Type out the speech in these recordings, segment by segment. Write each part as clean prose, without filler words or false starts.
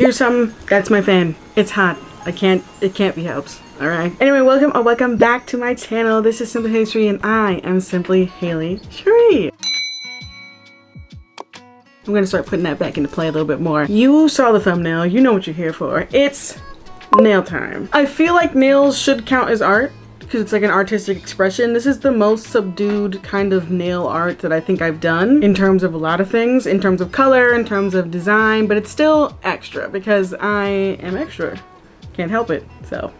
Here's something that's my fan. It's hot. It can't be helped. Alright. Anyway, welcome back to my channel. This is Simply Halie Cheri and I am Simply Halie Cheri. I'm gonna start putting that back into play a little bit more. You saw the thumbnail, you know what you're here for. It's nail time. I feel like nails should count as art because it's like an artistic expression. This is the most subdued kind of nail art that I think I've done in terms of a lot of things, in terms of color, in terms of design, but it's still extra because I am extra. Can't help it, so.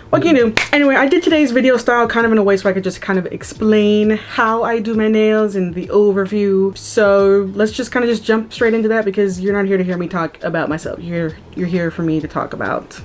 What can you do? Anyway, I did today's video style kind of in a way so I could just kind of explain how I do my nails and the overview. So let's just kind of just jump straight into that because you're not here to hear me talk about myself. You're here for me to talk about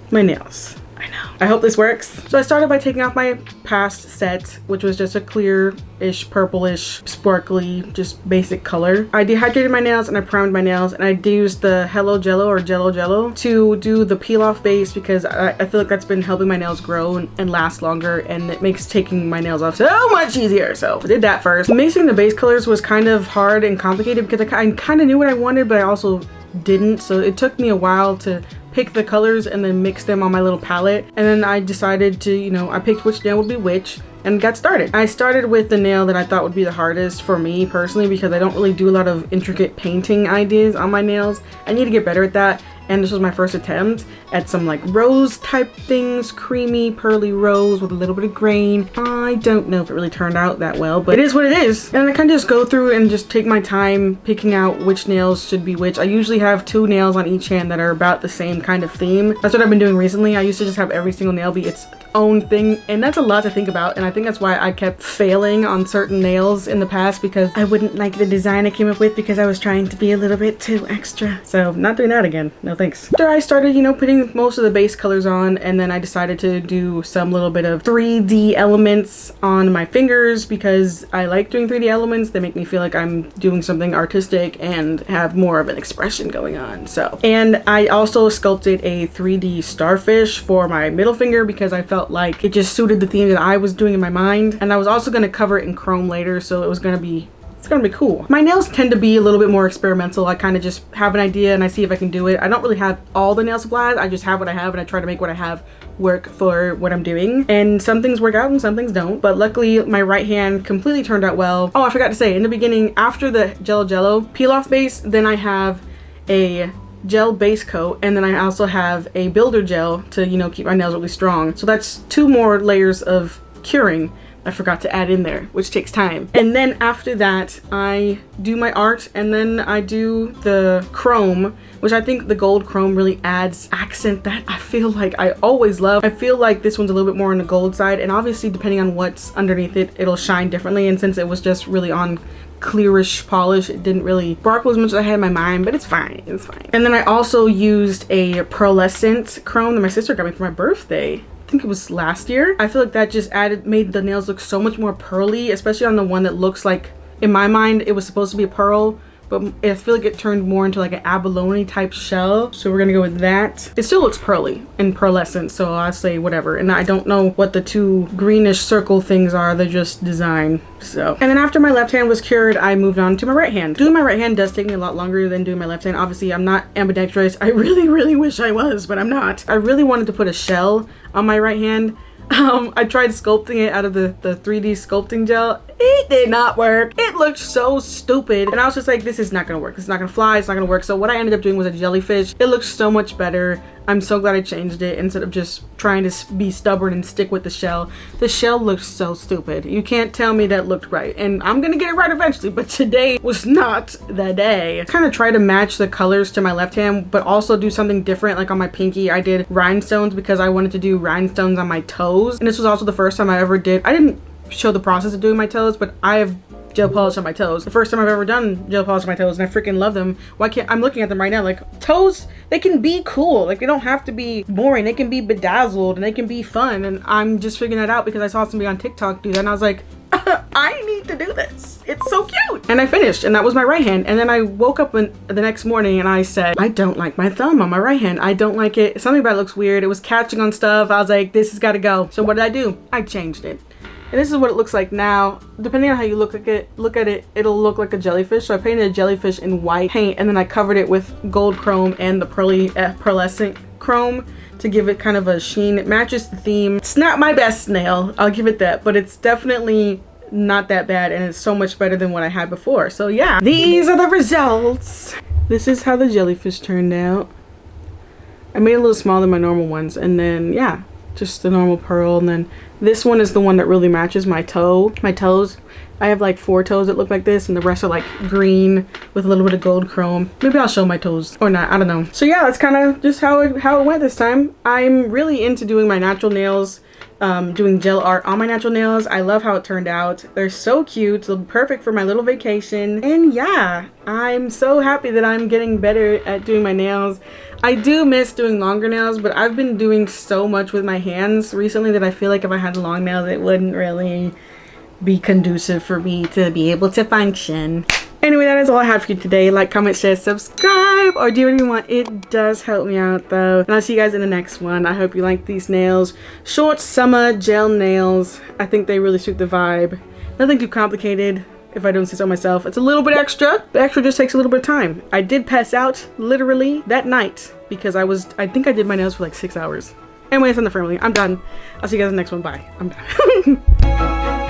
my nails. I know. I hope this works. So I started by taking off my past set, which was just a clear-ish, purplish, sparkly, just basic color. I dehydrated my nails and I primed my nails, and I used the Hello Jello or Jello to do the peel-off base because I feel like that's been helping my nails grow and last longer, and it makes taking my nails off so much easier. So I did that first. Mixing the base colors was kind of hard and complicated because I kind of knew what I wanted, but I also didn't. So it took me a while to pick the colors and then mix them on my little palette, and then I decided to, you know, I picked which nail would be which and got started. I started with the nail that I thought would be the hardest for me personally because I don't really do a lot of intricate painting ideas on my nails. I need to get better at that, and this was my first attempt at some like rose type things, creamy pearly rose with a little bit of grain. I don't know if it really turned out that well, but it is what it is. And I kind of just go through and just take my time picking out which nails should be which. I usually have 2 nails on each hand that are about the same kind of theme. That's what I've been doing recently. I used to just have every single nail be its own thing, and that's a lot to think about, and I think that's why I kept failing on certain nails in the past because I wouldn't like the design I came up with because I was trying to be a little bit too extra. So not doing that again. No thanks. After I started, you know, putting most of the base colors on, and then I decided to do some little bit of 3D elements on my fingers because I like doing 3D elements. They make me feel like I'm doing something artistic and have more of an expression going on. So, and I also sculpted a 3D starfish for my middle finger because I felt like it just suited the theme that I was doing in my mind, and I was also going to cover it in chrome later, so it was going to be, it's gonna be cool. My nails tend to be a little bit more experimental. I kind of just have an idea and I see if I can do it. I don't really have all the nail supplies. I just have what I have and I try to make what I have work for what I'm doing. And some things work out and some things don't. But luckily my right hand completely turned out well. Oh, I forgot to say, in the beginning, after the Jello peel off base, then I have a gel base coat, and then I also have a builder gel to, you know, keep my nails really strong. So that's 2 more layers of curing I forgot to add in there, which takes time. And then after that, I do my art, and then I do the chrome, which I think the gold chrome really adds accent that I feel like I always love. I feel like this one's a little bit more on the gold side, and obviously depending on what's underneath it, it'll shine differently. And since it was just really on clearish polish, it didn't really sparkle as much as I had in my mind, but it's fine, it's fine. And then I also used a pearlescent chrome that my sister got me for my birthday. I think it was last year. I feel like that just made the nails look so much more pearly, especially on the one that looks like, in my mind, it was supposed to be a pearl, but I feel like it turned more into like an abalone type shell. So we're gonna go with that. It still looks pearly and pearlescent, so I'll say whatever. And I don't know what the 2 greenish circle things are, they're just design. So, and then after my left hand was cured, I moved on to my right hand. Doing my right hand does take me a lot longer than doing my left hand. Obviously, I'm not ambidextrous. I really wish I was, but I'm not. I really wanted to put a shell on my right hand. I tried sculpting it out of the 3D sculpting gel. It did not work. It looked so stupid. And I was just like, this is not gonna work. This is not gonna fly. It's not gonna work. So what I ended up doing was a jellyfish. It looks so much better. I'm so glad I changed it instead of just trying to be stubborn and stick with the shell. The shell looks so stupid. You can't tell me that looked right. And I'm gonna get it right eventually, but today was not the day. I kind of try to match the colors to my left hand, but also do something different. Like on my pinky, I did rhinestones because I wanted to do rhinestones on my toes. And this was also the first time I ever did, I didn't show the process of doing my toes, but I have gel polish on my toes. The first time I've ever done gel polish on my toes, and I freaking love them. Why can't, I'm looking at them right now, like toes, they can be cool. Like they don't have to be boring. They can be bedazzled and they can be fun. And I'm just figuring that out because I saw somebody on TikTok do that and I was like, I need to do this. It's so cute. And I finished, and that was my right hand. And then I woke up the next morning and I said, I don't like my thumb on my right hand. I don't like it. Something about it looks weird. It was catching on stuff. I was like, this has got to go. So what did I do? I changed it. And this is what it looks like now. Depending on how you look at it, it'll look like a jellyfish. So I painted a jellyfish in white paint, and then I covered it with gold chrome and the pearlescent chrome to give it kind of a sheen. It matches the theme. It's not my best nail, I'll give it that, but it's definitely not that bad, and it's so much better than what I had before. So yeah, these are the results. This is how the jellyfish turned out. I made it a little smaller than my normal ones, and then yeah, just the normal pearl. And then this one is the one that really matches my toes. I have like 4 toes that look like this, and the rest are like green with a little bit of gold chrome. Maybe I'll show my toes or not, I don't know. So yeah, that's kind of just how it went this time. I'm really into doing my natural nails, doing gel art on my natural nails. I love how it turned out. They're so cute. They'll be perfect for my little vacation. And yeah, I'm so happy that I'm getting better at doing my nails. I do miss doing longer nails, but I've been doing so much with my hands recently that I feel like if I had long nails, it wouldn't really be conducive for me to be able to function. Anyway, that is all I have for you today. Like, comment, share, subscribe, or do whatever you want. It does help me out though. And I'll see you guys in the next one. I hope you like these nails. Short summer gel nails. I think they really suit the vibe. Nothing too complicated, if I don't say so myself. It's a little bit extra. The extra just takes a little bit of time. I did pass out literally that night because I think I did my nails for like 6 hours. Anyway, it's on the family. I'm done. I'll see you guys in the next one. Bye. I'm done.